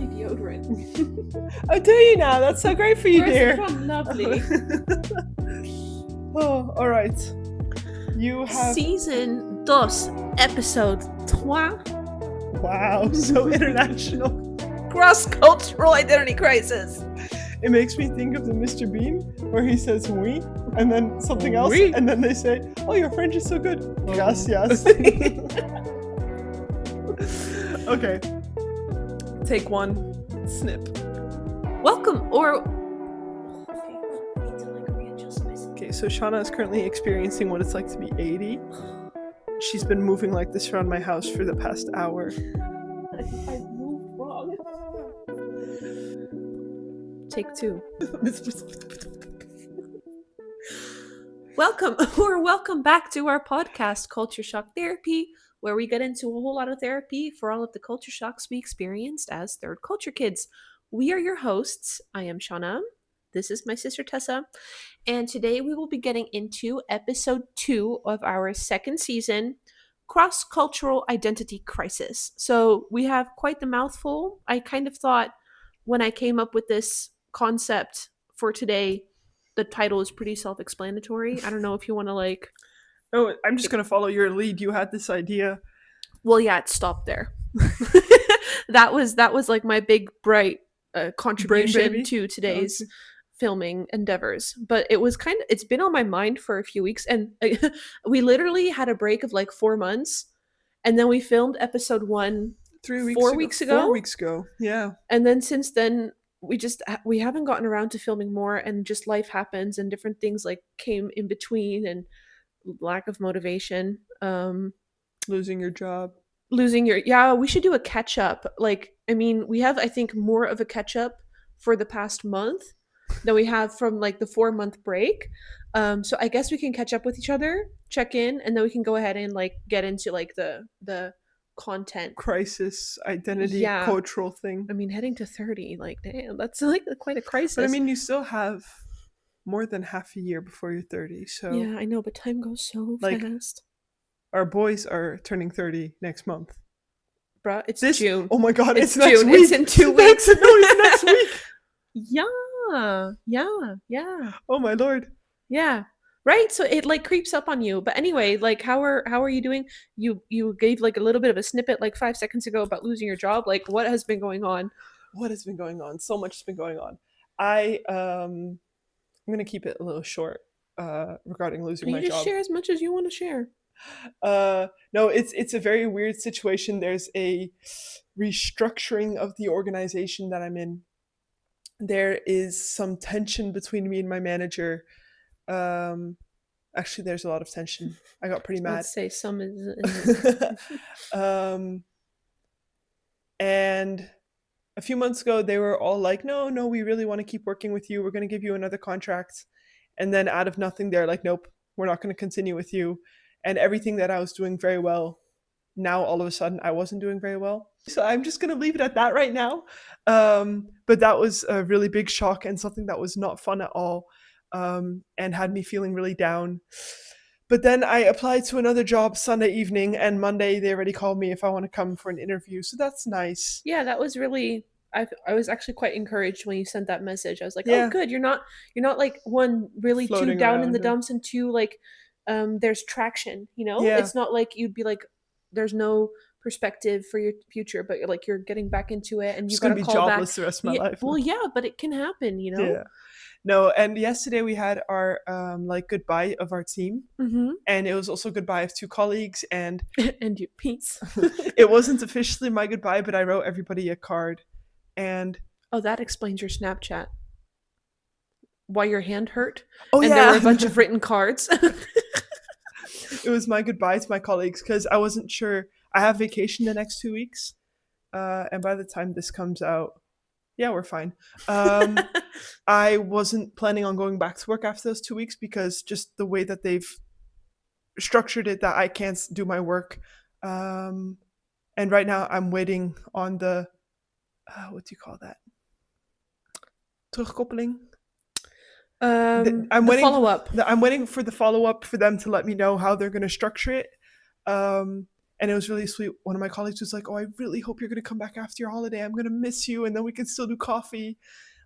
lovely deodorant. Oh, do you now? That's so great for you, Where's dear. it from? Lovely. Oh, all right. You have... Season 2, episode 3. Wow, so international. Cross-cultural identity crisis. It makes me think of the Mr. Bean, where he says oui, and then something else, Oui. and then they say, oh, your French is so good. Gracias. Okay. Take one. Snip. Welcome, or... Okay, so Shauna is currently experiencing what it's like to be 80. She's been moving like this around my house for the past hour. I moved wrong. Take 2. Welcome back to our podcast, Culture Shock Therapy, where we get into a whole lot of therapy for all of the culture shocks we experienced as third culture kids. We are your hosts. I am Shauna. This is my sister Tessa. And today we will be getting into episode 2 of our second season, Cross-Cultural Identity Crisis. So we have quite the mouthful. I kind of thought when I came up with this concept for today, the title is pretty self-explanatory. I don't know if you want to Oh, I'm just going to follow your lead. You had this idea. Well, yeah, it stopped there. That was like my big bright contribution to today's filming endeavors. But it was it's been on my mind for a few weeks, and we literally had a break of like 4 months, and then we filmed episode 1 4 weeks ago. Yeah. And then since then we haven't gotten around to filming more, and just life happens and different things like came in between, and lack of motivation, Losing your job. We should do a catch up. We have, I think, more of a catch up for the past month than we have from like the 4-month break. So I guess we can catch up with each other, check in, and then we can go ahead and like get into like the content crisis, identity, cultural thing. I mean, heading to 30, like, damn, that's like quite a crisis. But I mean, you still have more than half a year before you're 30, so... Yeah, I know, but time goes so fast. Our boys are turning 30 next month. Bruh, it's June. Oh my god, it's next June. week. It's in 2 weeks. It's next week. Yeah. Oh my lord. Yeah. Right? So it like creeps up on you. But anyway, like how are you doing? You gave like a little bit of a snippet like 5 seconds ago about losing your job. Like, what has been going on? What has been going on? So much has been going on. I'm gonna keep it a little short regarding losing my job. You just share as much as you want to share. No, it's a very weird situation. There's a restructuring of the organization that I'm in. There is some tension between me and my manager. Actually, there's a lot of tension. I got pretty mad. Let's say some is and a few months ago, they were all like, no, we really want to keep working with you. We're going to give you another contract. And then out of nothing, they're like, nope, we're not going to continue with you. And everything that I was doing very well, now all of a sudden I wasn't doing very well. So I'm just going to leave it at that right now. But that was a really big shock and something that was not fun at all, and had me feeling really down. But then I applied to another job Sunday evening, and Monday they already called me if I want to come for an interview. So that's nice. Yeah, that was really... I was actually quite encouraged when you sent that message. I was like, oh, good. You're not like, one, really floating too down around in the dumps, and two, like, there's traction, you know? Yeah. It's not like you'd be like, there's no perspective for your future, but like you're getting back into it, and you've got to call back. Gonna be jobless the rest of my life. Well, yeah, but it can happen, you know? Yeah. No, and yesterday we had our goodbye of our team, and it was also goodbye of 2 colleagues, and and your peace. It wasn't officially my goodbye, but I wrote everybody a card, and that explains your Snapchat. Why your hand hurt? Oh, and there were a bunch of written cards. It was my goodbye to my colleagues because I wasn't sure. I have vacation the next 2 weeks, and by the time this comes out, yeah, we're fine. I wasn't planning on going back to work after those 2 weeks because just the way that they've structured it, that I can't do my work. And right now I'm waiting on the, what do you call that? Terugkoppeling? I'm waiting follow-up. I'm waiting for the follow-up for them to let me know how they're going to structure it. And And it was really sweet. One of my colleagues was like, "Oh, I really hope you're going to come back after your holiday. I'm going to miss you, and then we can still do coffee,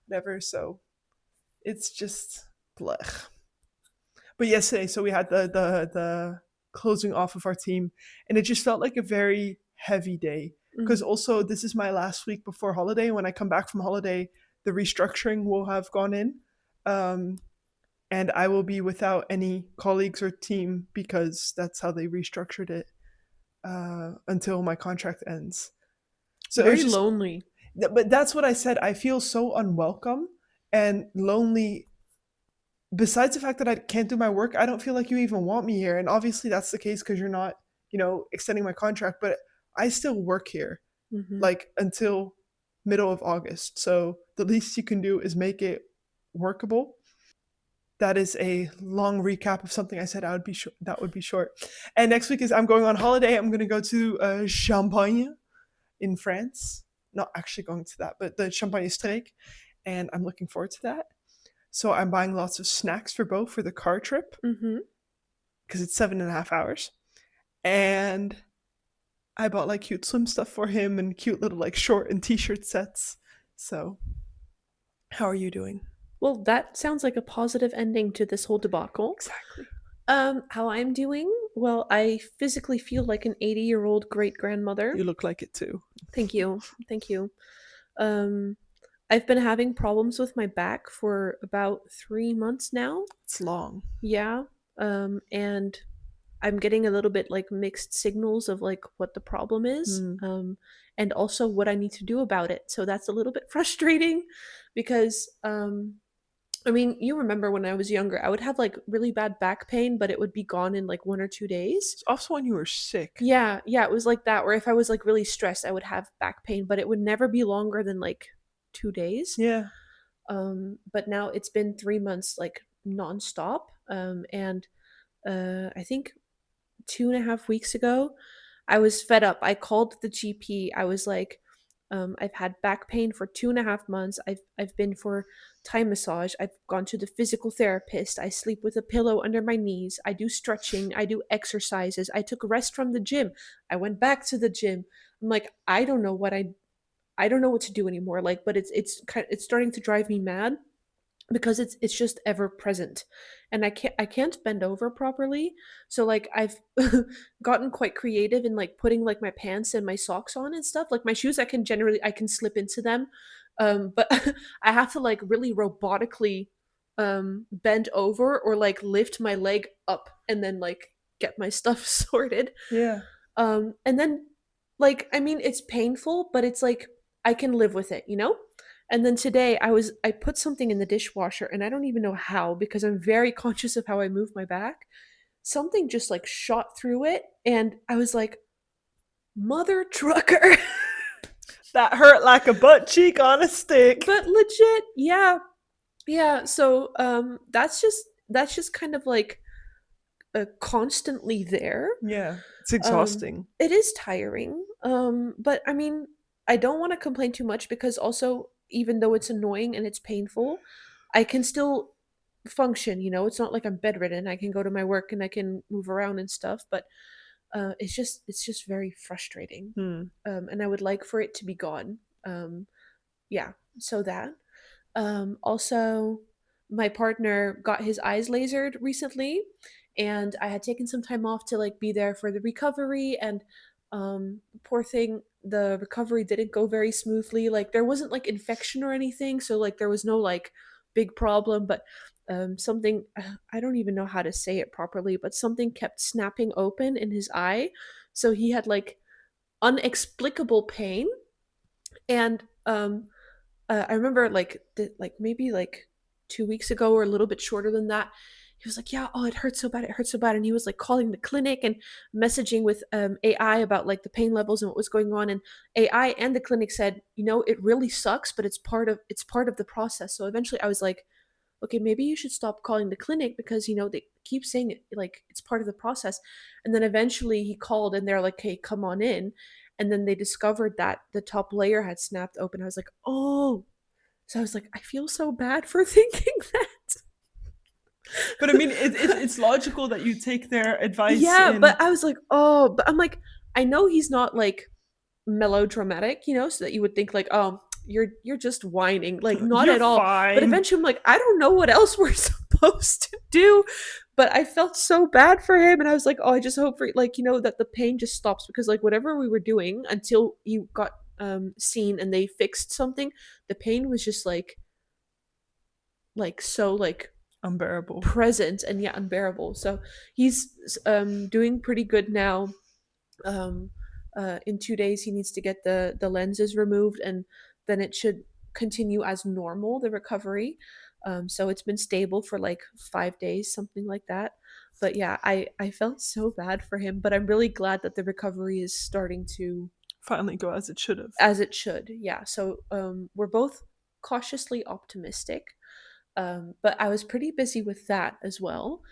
whatever." So it's just blech. But yesterday, so we had the closing off of our team, and it just felt like a very heavy day. Because Mhm. also, this is my last week before holiday. When I come back from holiday, the restructuring will have gone in. Um, and I will be without any colleagues or team because that's how they restructured it until my contract ends. So it was Very just, lonely. but that's what I said. I feel so unwelcome and lonely. Besides the fact that I can't do my work, I don't feel like you even want me here. And obviously, that's the case because you're not, extending my contract. But I still work here, Mhm. like until middle of August. So the least you can do is make it workable. That is a long recap of something I said I would be short. That would be short. And next week is I'm going on holiday. I'm going to go to Champagne in France. Not actually going to that, but the Champagne Streak, and I'm looking forward to that. So I'm buying lots of snacks for Bo for the car trip Mhm. because it's 7.5 hours. And I bought like cute swim stuff for him and cute little like short and t-shirt sets. So how are you doing? Well, that sounds like a positive ending to this whole debacle. Exactly. How I'm doing? Well, I physically feel like an 80-year-old great grandmother. You look like it too. Thank you. Thank you. Um, I've been having problems with my back for about 3 months now. It's long. Yeah. And I'm getting a little bit like mixed signals of like what the problem is, Mm. and also what I need to do about it. So that's a little bit frustrating because, I mean, you remember when I was younger, I would have like really bad back pain, but it would be gone in like 1 or 2 days. It's also when you were sick. Yeah, yeah, it was like that. Or if I was like really stressed, I would have back pain, but it would never be longer than like 2 days. Yeah. But now it's been 3 months like nonstop. And I think 2.5 weeks ago, I was fed up. I called the GP. I was like, I've had back pain for 2.5 months. I've been for Thai massage. I've gone to the physical therapist. I sleep with a pillow under my knees. I do stretching. I do exercises. I took a rest from the gym. I went back to the gym. I'm like, I don't know what to do anymore. Like, but it's starting to drive me mad because it's just ever present, and I can't bend over properly. So like I've gotten quite creative in like putting like my pants and my socks on and stuff. Like my shoes, I can slip into them, but I have to like really robotically bend over or like lift my leg up and then like get my stuff sorted. Yeah. And then, like, I mean, it's painful, but it's like I can live with it, you know? And then today I put something in the dishwasher and I don't even know how because I'm very conscious of how I move my back. Something just like shot through it and I was like, "Mother trucker." That hurt like a butt cheek on a stick. But legit, yeah. Yeah, so that's just kind of like constantly there. Yeah. It's Um, exhausting. it is tiring. But I mean, I don't want to complain too much because also, even though it's annoying and it's painful, I can still function. You know, it's not like I'm bedridden. I can go to my work and I can move around and stuff. But it's just very frustrating. Hmm. And I would like for it to be gone. Yeah. So that. Also, my partner got his eyes lasered recently, and I had taken some time off to like be there for the recovery. And poor thing, the recovery didn't go very smoothly. Like there wasn't like infection or anything, so like there was no like big problem. But something I don't even know how to say it properly, but something kept snapping open in his eye, so he had like unexplicable pain. And I remember like maybe like 2 weeks ago or a little bit shorter than that. He was like, "Yeah, oh, it hurts so bad, it hurts so bad," and he was like calling the clinic and messaging with AI about like the pain levels and what was going on. And AI and the clinic said, it really sucks, but it's part of the process. So eventually, I was like, okay, maybe you should stop calling the clinic because they keep saying it like it's part of the process. And then eventually he called and they're like, "Hey, come on in." And then they discovered that the top layer had snapped open. I was like, "Oh." So I was like, I feel so bad for thinking that. But I mean, it's logical that you take their advice Yeah, in. but I was like, "Oh," but I'm like, I know he's not like melodramatic, so that you would think like, oh, you're just whining, like not You're at all. But fine. eventually I'm like, I don't know what else we're supposed to do. But I felt so bad for him, and I was like, oh, I just hope for like, that the pain just stops, because like whatever we were doing until you got seen and they fixed something, the pain was just like so like Unbearable. present and yet unbearable. So he's doing pretty good now. um, in 2 days he needs to get the lenses removed, and then it should continue as normal, the recovery. So it's been stable for like 5 days, something like that. But yeah, I felt so bad for him, but I'm really glad that the recovery is starting to, Finally go as it should have. as it should. Yeah, so we're both cautiously optimistic. But I was pretty busy with that as well.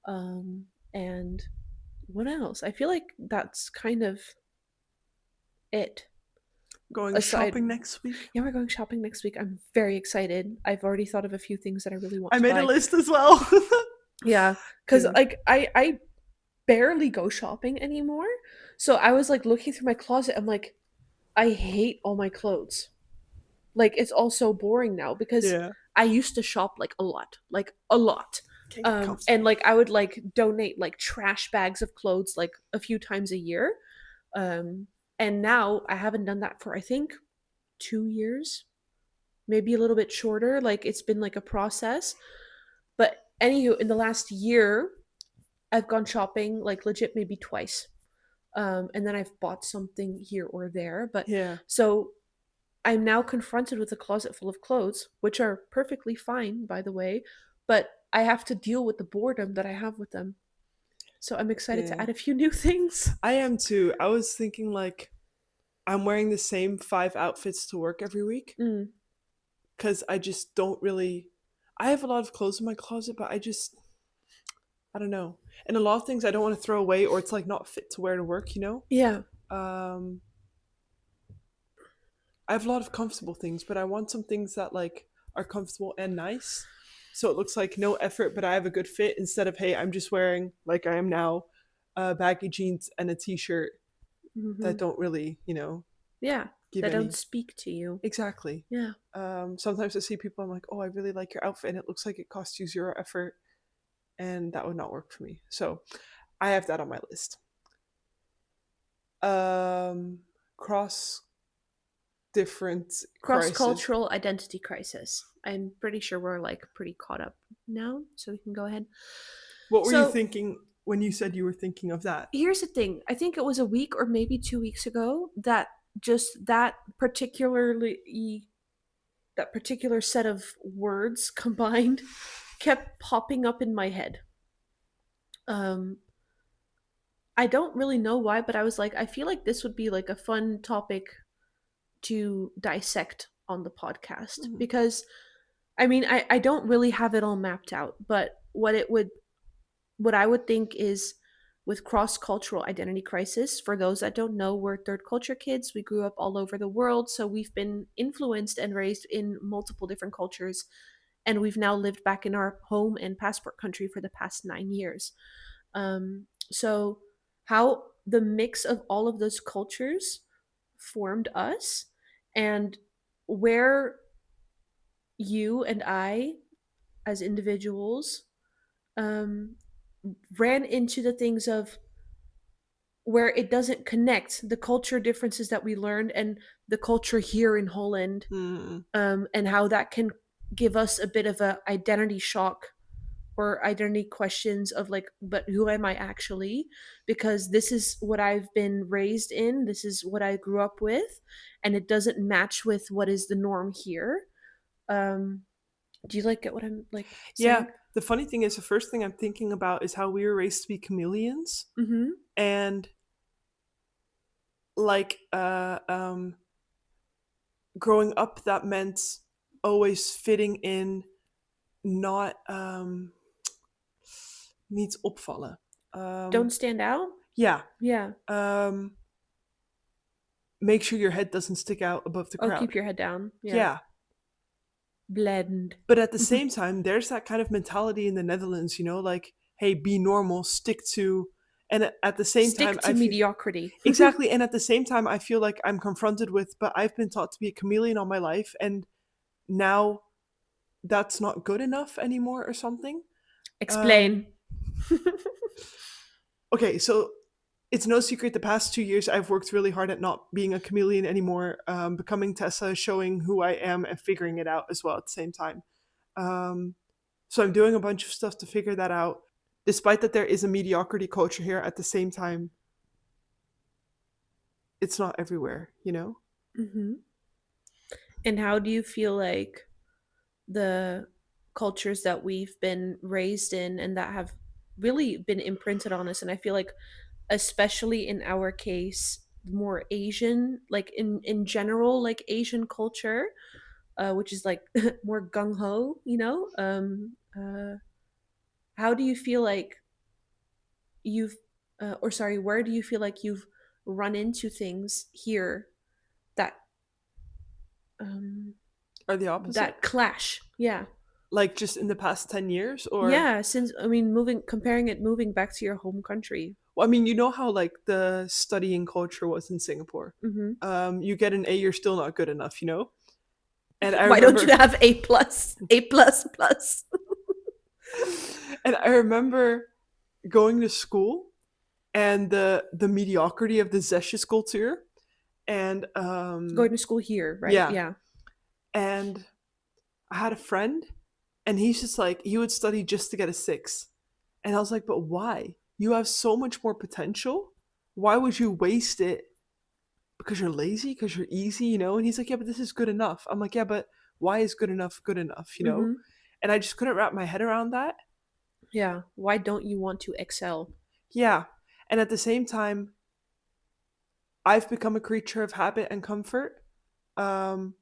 And what else? I feel like that's kind of it. Going Aside, shopping next week. yeah, we're going shopping next week. I'm very excited. I've already thought of a few things that I really want I to made a buy. list as well. Yeah, because Yeah. like I barely go shopping anymore. So I was like looking through my closet. I'm like, I hate all my clothes. Like it's all so boring now, because Yeah. I used to shop like a lot. Can't get And comfortable. like I would like donate like trash bags of clothes like a few times a year. Um, and now I haven't done that for, I think, 2 years, maybe a little bit shorter. Like it's been like a process. But anywho, in the last year, I've gone shopping like legit maybe twice. And then I've bought something here or there. But Yeah. so I'm now confronted with a closet full of clothes, which are perfectly fine, by the way, but I have to deal with the boredom that I have with them. So I'm excited to Yeah. add a few new things. I am too. I was thinking like I'm wearing the same 5 outfits to work every week Mm, because I just don't really. I have a lot of clothes in my closet, but I don't know. And a lot of things I don't want to throw away, or it's like not fit to wear to work. yeah. Um, I have a lot of comfortable things, but I want some things that like are comfortable and nice. So it looks like no effort, but I have a good fit instead of, hey, I'm just wearing like I am now, baggy jeans and a t-shirt that Hmm. don't really, Yeah. give That don't any. speak to you. Exactly. Yeah. Sometimes I see people, I'm like, oh, I really like your outfit, and it looks like it costs you zero effort, and that would not work for me. So I have that on my list. Cross different Cross crises. cultural identity crisis. I'm pretty sure we're like pretty caught up now, so we can go ahead. What were you So thinking when you said you were thinking of that? here's the thing. I think it was a week or maybe 2 weeks ago that just that particular set of words combined kept popping up in my head. Um, I don't really know why, but I was like, I feel like this would be like a fun topic to dissect on the podcast, Mhm. because I mean, I don't really have it all mapped out, but what I would think is, with cross cultural identity crisis, for those that don't know, we're third culture kids. We grew up all over the world, so we've been influenced and raised in multiple different cultures, and we've now lived back in our home and passport country for the past 9 years. So, how the mix of all of those cultures formed us, and where you and I, as individuals, um, ran into the things of where it doesn't connect the culture differences that we learned and the culture here in Holland, Mm. and how that can give us a bit of a identity shock or identity questions of like, but who am I actually? Because this is what I've been raised in, this is what I grew up with, and it doesn't match with what is the norm here. Um, do you like get what I'm like Yeah, saying? the funny thing is, the first thing I'm thinking about is how we were raised to be chameleons, Mm-hmm. and like, growing up, that meant always fitting in, not niet opvallen. Don't stand out. Yeah, Yeah. um, make sure your head doesn't stick out above the Oh, keep crowd. your head down. Yeah. Yeah, Blend. but at the same time, there's that kind of mentality in the Netherlands, like, hey, be normal, stick to, And at the same time, Stick to I feel mediocrity. exactly. And at the same time, I feel like I'm confronted with, but I've been taught to be a chameleon all my life, and now that's not good enough anymore, or something. Um, Explain. okay, so it's no secret the past 2 years I've worked really hard at not being a chameleon anymore, becoming Tessa, showing who I am, and figuring it out as well at the same time. Um, so I'm doing a bunch of stuff to figure that out. Despite that there is a mediocrity culture here, at the same time, it's not everywhere, you know? Hmm. And how do you feel like the cultures that we've been raised in and that have really been imprinted on us, and I feel like especially in our case more Asian, like in general, like Asian culture, which is like more gung-ho, how do you feel like you've or sorry, where do you feel like you've run into things here that um Are the opposite? that clash? Yeah. Like just in the past 10 years? Or, Yeah, since I mean, moving back to your home country. well, I mean, you know how like the studying culture was in Singapore? Hmm. You get an A, you're still not good enough, you know? And I Why don't you remember, have A plus, A plus plus? and I remember going to school and the mediocrity of the Zesjes culture. And Going to school here, right? yeah, Yeah. and I had a friend, and he's just like, he would study just to get a six. And I was like, but why? You have so much more potential. Why would you waste it? Because you're lazy? Because you're easy, you know? And he's like, yeah, but this is good enough. I'm like, yeah, but why is good enough, you know? Hmm. And I just couldn't wrap my head around that. Yeah. Why don't you want to excel? Yeah. And at the same time, I've become a creature of habit and comfort. Um,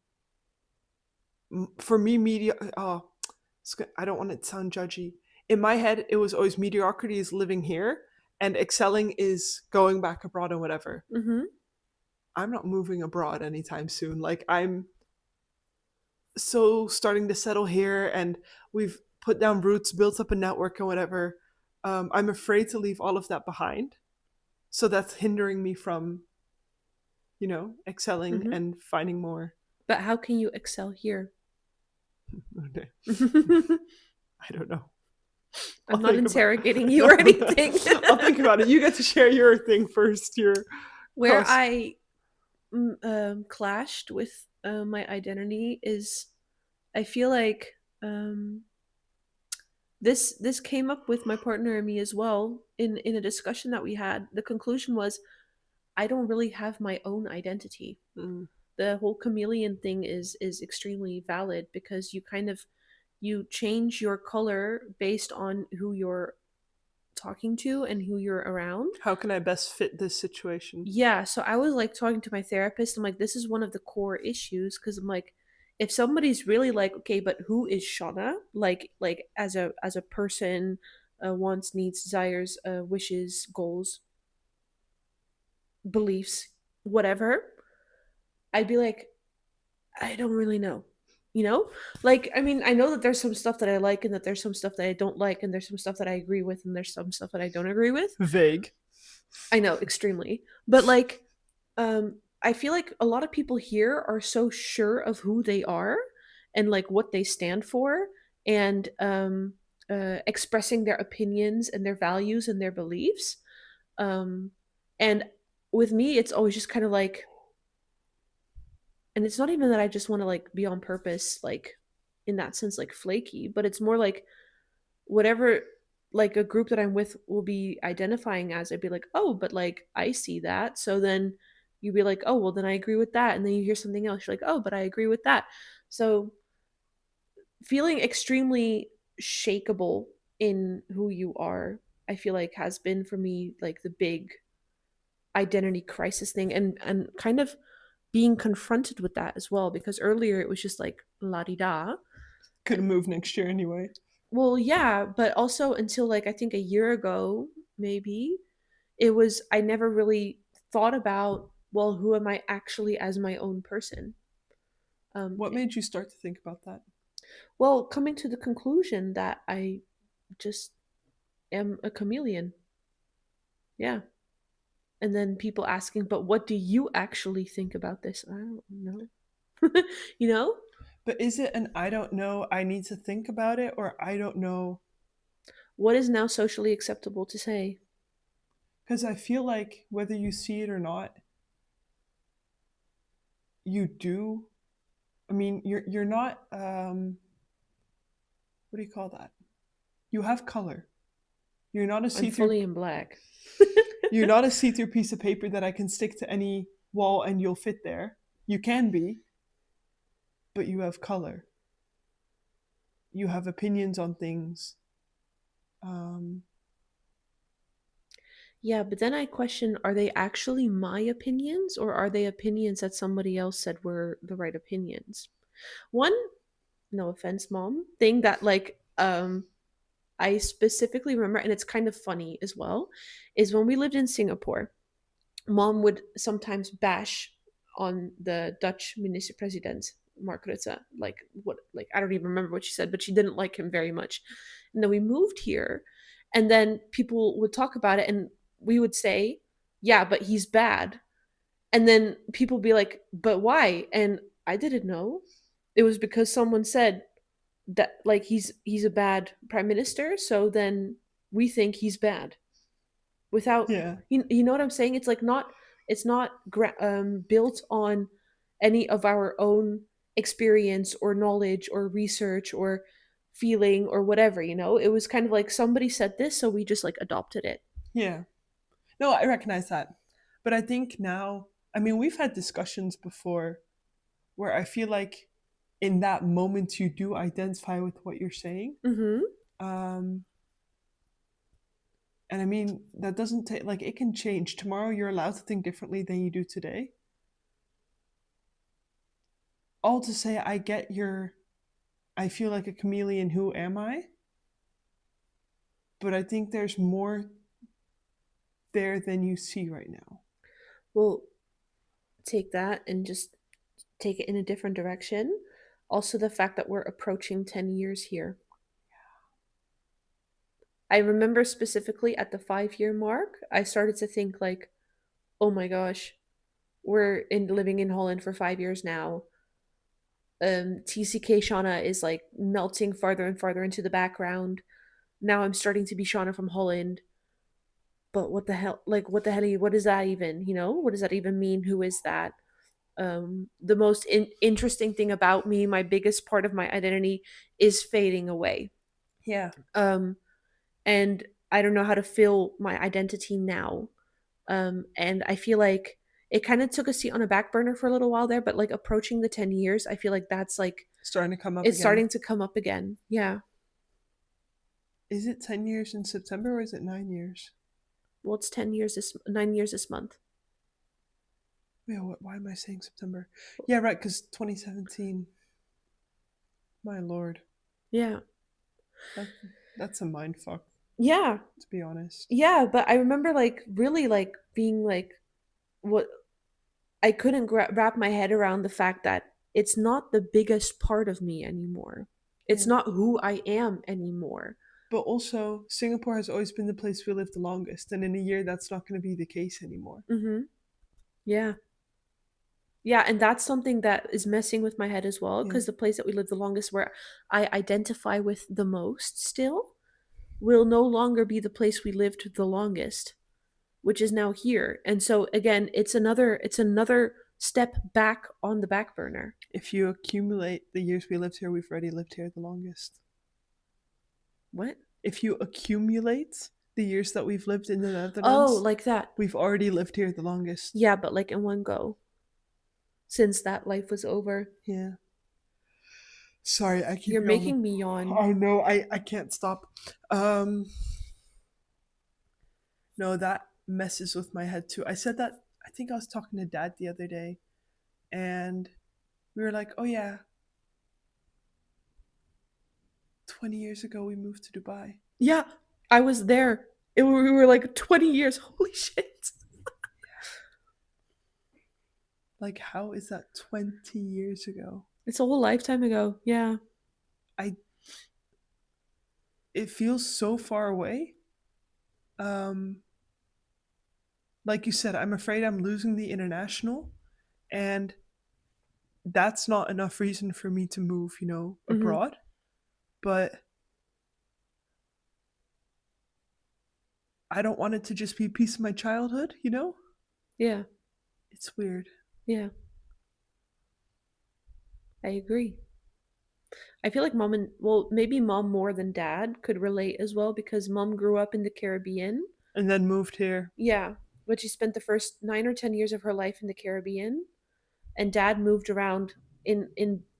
for me, media. Oh, I don't want to sound judgy. In my head, it was always mediocrity is living here, and excelling is going back abroad or whatever. Hmm. I'm not moving abroad anytime soon. Like, I'm so starting to settle here, and we've put down roots, built up a network, and whatever. I'm afraid to leave all of that behind. So that's hindering me from, excelling Hmm. and finding more. But how can you excel here? Okay. I'm I don't know. I'll not think about. interrogating you No, or anything. I'll think about it. You get to share your thing first. Your Where cross. I clashed with my identity is, I feel like this came up with my partner and me as well in a discussion that we had. The conclusion was I don't really have my own identity. Mm. The whole chameleon thing is extremely valid because you kind of you change your color based on who you're talking to and who you're around. How can I best fit this situation? Yeah, so I was like talking to my therapist. I'm like, this is one of the core issues because I'm like, if somebody's really like, okay, but who is Shauna? Like as a person, wants, needs, desires, wishes, goals, beliefs, whatever. I'd be like, I don't really know. You know? Like, I mean, I know that there's some stuff that I like and that there's some stuff that I don't like and there's some stuff that I agree with and there's some stuff that I don't agree with. Vague. I know, extremely. But like, I feel like a lot of people here are so sure of who they are and like what they stand for and expressing their opinions and their values and their beliefs. Um, and with me, it's always just kind of like, and it's not even that I just want to like be on purpose, like in that sense, like flaky, but it's more like whatever like a group that I'm with will be identifying as, I'd be like, oh, but like I see that. So then you'd be like, oh, well, then I agree with that. And then you hear something else, you're like, oh, but I agree with that. So feeling extremely shakable in who you are, I feel like has been for me like the big identity crisis thing and kind of being confronted with that as well because earlier it was just like la di da. Could move next year anyway. Well, yeah, but also until like I think a year ago, maybe, it was I never really thought about, well, who am I actually as my own person? Um, What made you start to think about that? well, coming to the conclusion that I just am a chameleon. Yeah. And then people asking, but what do you actually think about this? I don't know. You know? But is it an I don't know, I need to think about it, or I don't know? What is now socially acceptable to say? Because I feel like whether you see it or not, you do. I mean, you're not. What do you call that? You have color. You're not a I'm see through. fully in black. You're not a see through piece of paper that I can stick to any wall and you'll fit there. You can be, but you have color. You have opinions on things. Um, Yeah, but then I question, are they actually my opinions or are they opinions that somebody else said were the right opinions? One, no offense, mom, thing that I specifically remember, and it's kind of funny as well, is when we lived in Singapore, mom would sometimes bash on the Dutch minister president, Mark Rutte. Like I don't even remember what she said, but she didn't like him very much. And then we moved here, and then people would talk about it, and we would say, "Yeah, but he's bad." And then people would be like, "But why?" And I didn't know. It was because someone said that like he's a bad prime minister, so then we think he's bad without yeah, you know what I'm saying? It's like not it's not built on any of our own experience or knowledge or research or feeling or whatever, you know? It was kind of like somebody said this, so we just like adopted it. yeah. No, I recognize that. But I think now, I mean, we've had discussions before where I feel like in that moment you do identify with what you're saying. Mm-hmm. Um, and I mean, that doesn't take, like, it can change. Tomorrow you're allowed to think differently than you do today. All to say, I get your, I feel like a chameleon, who am I? But I think there's more there than you see right now. We'll take that and just take it in a different direction. Also, the fact that we're approaching 10 years here. I remember specifically at the 5 year mark, I started to think, like, oh my gosh, we're in living in Holland for 5 years now. TCK Shauna is like melting farther and farther into the background. Now I'm starting to be Shauna from Holland. But what the hell? Like, what the hell? What is that even? You know, what does that even mean? Who is that? The most interesting thing about me, my biggest part of my identity, is fading away. Yeah. Um, and I don't know how to fill my identity now. And I feel like it kind of took a seat on a back burner for a little while there, but like approaching the 10 years, I feel like that's like Starting to come up it's again. starting to come up again. Yeah. Is it 10 years in September or is it 9 years? Well, it's 10 years 9 years this month. Wait, why am I saying September? Yeah, right, because 2017. My lord. Yeah. That, that's a mind fuck, Yeah. to be honest. Yeah. But I remember like really like being like, what I couldn't wrap my head around the fact that it's not the biggest part of me anymore. It's Yeah. not who I am anymore. But also, Singapore has always been the place we lived the longest, and in a year, that's not going to be the case anymore. Mm-hmm. Yeah. Yeah, and that's something that is messing with my head as well, Yeah. because the place that we live the longest, where I identify with the most still, will no longer be the place we lived the longest, which is now here. And so again, it's another step back on the back burner. If you accumulate the years we lived here, we've already lived here the longest. What? If you accumulate the years that we've lived in the Oh, Netherlands, like that. we've already lived here the longest. Yeah, but like in one go, since that life was over. Yeah. Sorry, I keep You're yawning. making me yawn. I know, I can't stop. Um, no, that messes with my head too. I said that, I think I was talking to Dad the other day, and we were like, oh yeah, 20 years ago we moved to Dubai. Yeah, I was there. We were like 20 years. Holy shit. Like, how is that 20 years ago? It's a whole lifetime ago. Yeah. I It feels so far away. Um like you said, I'm afraid I'm losing the international, and that's not enough reason for me to move, Mhm. abroad. But I don't want it to just be a piece of my childhood. Yeah. It's weird. Yeah. I agree. I feel like mom and well, maybe mom more than dad could relate as well because mom grew up in the Caribbean. And then moved here. Yeah, but she spent the first 9 or 10 years of her life in the Caribbean, and dad moved around in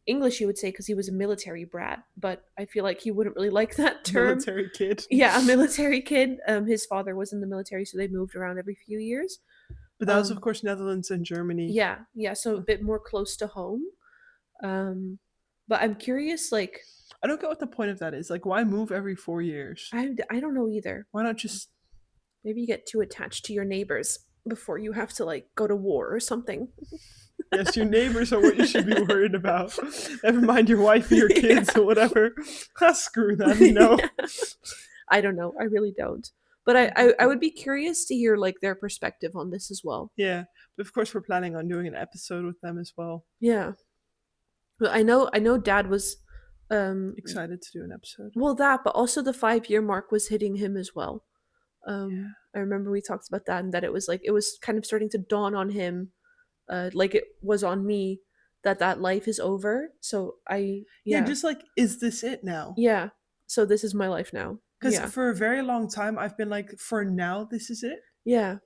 English you would say because he was a military brat, but I feel like he wouldn't really like that term. Military kid. Yeah, a military kid. His father was in the military, so they moved around every few years. But that was, of Um, course, Netherlands and Germany. yeah, yeah, so a bit more close to home. Um, but I'm curious, like, I don't get what the point of that is. Like, why move every 4 years? I don't know either. Why not just, Maybe you get too attached to your neighbors before you have to like go to war or something. yes, your neighbors are what you should be worried about. Never mind your wife or your kids Yeah. or whatever. Screw them. Yeah. I don't know. I really don't. But I would be curious to hear like their perspective on this as well. Yeah, but of course we're planning on doing an episode with them as well. Yeah. But I know dad was Excited to do an episode. well that, but also the 5 year mark was hitting him as well. Yeah. I remember we talked about that and that it was kind of starting to dawn on him, like it was on me, that that life is over. So Yeah, yeah. just like, is this it now? Yeah. So this is my life now. Because Yeah. for a very long time, I've been like, for now, this is it. Yeah.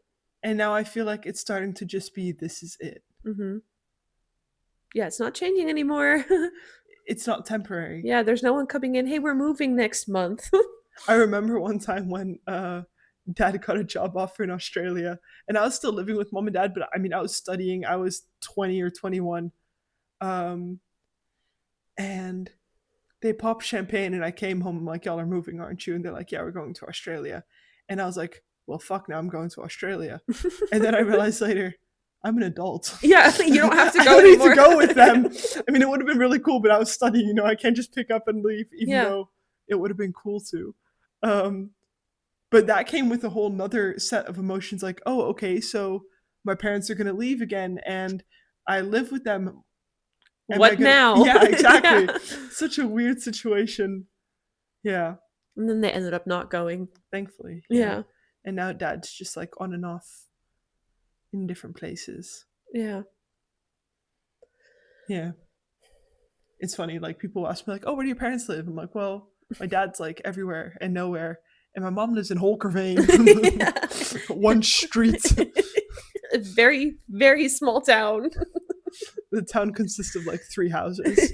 And now I feel like it's starting to just be, this is it. Mm-hmm. Yeah, it's not changing anymore. It's not temporary. Yeah, there's no one coming in. Hey, we're moving next month. I remember one time when dad got a job offer in Australia, and I was still living with mom and dad, but I mean, I was studying. I was 20 or 21. Um, and they popped champagne, and I came home. I'm like, y'all are moving, aren't you? And they're like, yeah, we're going to Australia. And I was like, well, fuck, now I'm going to Australia. And then I realized later, I'm an adult. Yeah, you don't have to I go don't anymore. need to go with them. I mean, it would have been really cool, but I was studying. I can't just pick up and leave, even Yeah. though it would have been cool to. Um, but that came with a whole nother set of emotions. Like, oh, okay, so my parents are gonna leave again, and I live with them. Am I What gonna? now? Yeah, exactly. Yeah. Such a weird situation. Yeah, And then they ended up not going. thankfully. Yeah. Yeah. And now dad's just like on and off in different places. Yeah. Yeah. It's funny, like people ask me like, "Oh, where do your parents live?" I'm like, "Well, my dad's like everywhere and nowhere, and my mom lives in Holkerveen, one street." A very, very small town. The town consists of like 3 houses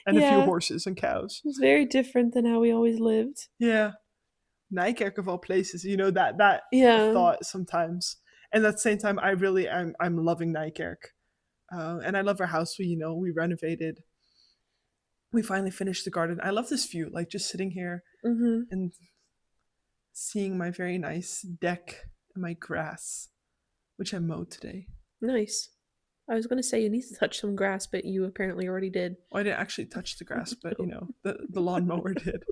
and a few Yeah. horses and cows. It's very different than how we always lived. Yeah, Nijkerk of all places. That Yeah. thought sometimes, and at the same time, I'm loving Nijkerk, and I love our house. We renovated. We finally finished the garden. I love this view, like just sitting here Mm-hmm. and seeing my very nice deck and my grass, which I mowed today. Nice. I was gonna say you need to touch some grass, but you apparently already did. Well, I didn't actually touch the grass, but the lawnmower did.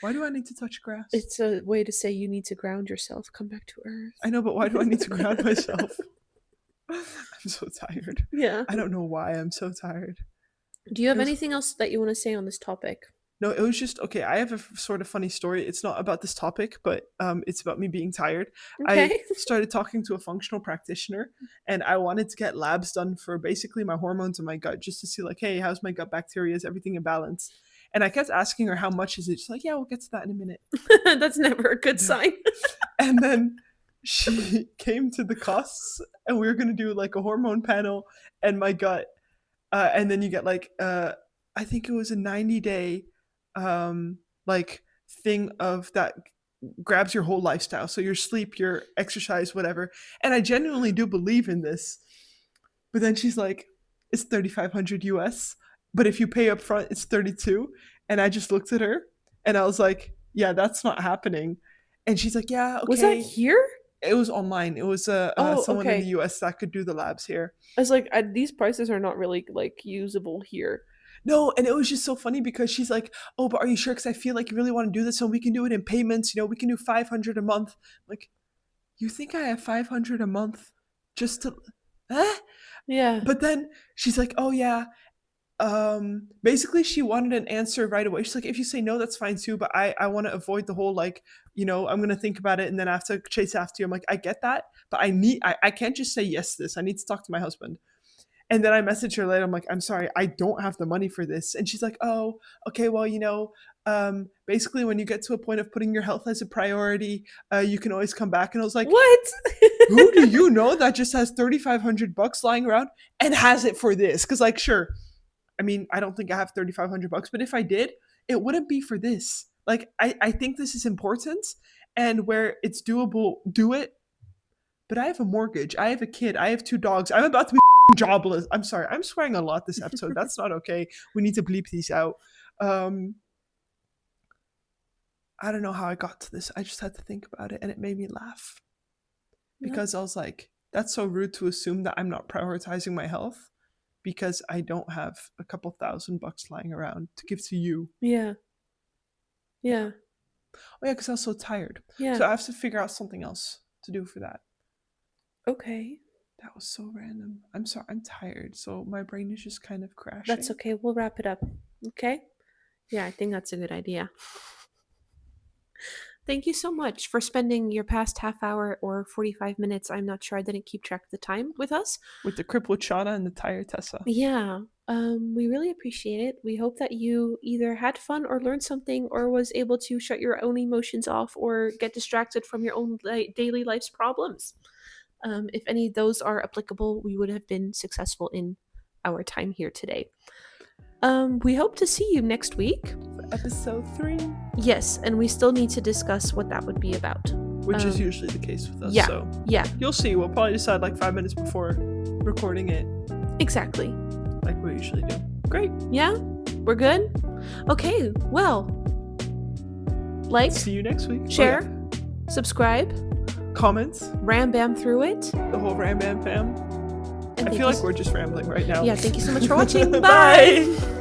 Why do I need to touch grass? It's a way to say you need to ground yourself, come back to earth. I know, but why do I need to ground myself? I'm so tired. Yeah. I don't know why I'm so tired. Do you have It was- anything else that you want to say on this topic? No, it was just okay. I have a sort of funny story. It's not about this topic, but it's about me being tired. I Okay. started talking to a functional practitioner, and I wanted to get labs done for basically my hormones and my gut, just to see like, hey, how's my gut bacteria? Is everything in balance? And I kept asking her how much is it. She's like, yeah, we'll get to that in a minute. That's never a good sign. And then she came to the costs, and we were gonna do like a hormone panel and my gut, and then you get like I think it was a 90-day like thing of that grabs your whole lifestyle, so your sleep, your exercise, whatever. And I genuinely do believe in this. But then she's like, it's 3,500 US, but if you pay up front it's 32. And I just looked at her and I was like, yeah, that's not happening. And she's like, yeah, okay. Was that here? It was online. It was someone in the US that could do the labs here. I was like, these prices are not really like usable here. No, and it was just so funny because she's like, oh, but are you sure? Because I feel like you really want to do this, and we can do it in payments. We can do 500 a month. I'm like, you think I have 500 a month just to, eh? Yeah. But then she's like, oh yeah. Basically she wanted an answer right away. She's like, if you say no, that's fine too, but I want to avoid the whole like, I'm gonna think about it and then I have to chase after you. I'm like, I get that, but I can't just say yes to this. I need to talk to my husband. And then I message her later. I'm like, I'm sorry, I don't have the money for this. And she's like, oh, okay, well, basically when you get to a point of putting your health as a priority, you can always come back. And I was like, What? who do you know that just has $3,500 lying around and has it for this? Because like, sure, I mean, I don't think I have $3,500, but if I did, it wouldn't be for this. Like, I think this is important, and where it's doable, do it. But I have a mortgage. I have a kid. I have 2 dogs. I'm about to be jobless. I'm sorry. I'm swearing a lot this episode. That's not okay. We need to bleep these out. I don't know how I got to this. I just had to think about it, and it made me laugh. Because I was like, that's so rude to assume that I'm not prioritizing my health because I don't have a couple $1,000 lying around to give to you. Yeah. Yeah. Oh yeah, because I was so tired. Yeah. So I have to figure out something else to do for that. Okay. That was so random. I'm sorry, I'm tired, so my brain is just kind of crashing. That's okay. We'll wrap it up. Okay? Yeah, I think that's a good idea. Thank you so much for spending your past half hour or 45 minutes. I'm not sure. I didn't keep track of the time with us. With the crippled Shauna and the tired Tessa. Yeah. We really appreciate it. We hope that you either had fun or learned something or was able to shut your own emotions off or get distracted from your own daily life's problems. If any of those are applicable, we would have been successful in our time here today. We hope to see you next week. For episode 3. Yes, and we still need to discuss what that would be about. Which is usually the case with us. Yeah, so yeah. You'll see. We'll probably decide like 5 minutes before recording it. Exactly. Like we usually do. Great. Yeah? We're good? Okay, well. Like. See you next week. Share. Subscribe. Comments. Ram bam through it. The whole Ram Bam fam. And I feel like we're just rambling right now. Yeah, thank you so much for watching. Bye! Bye!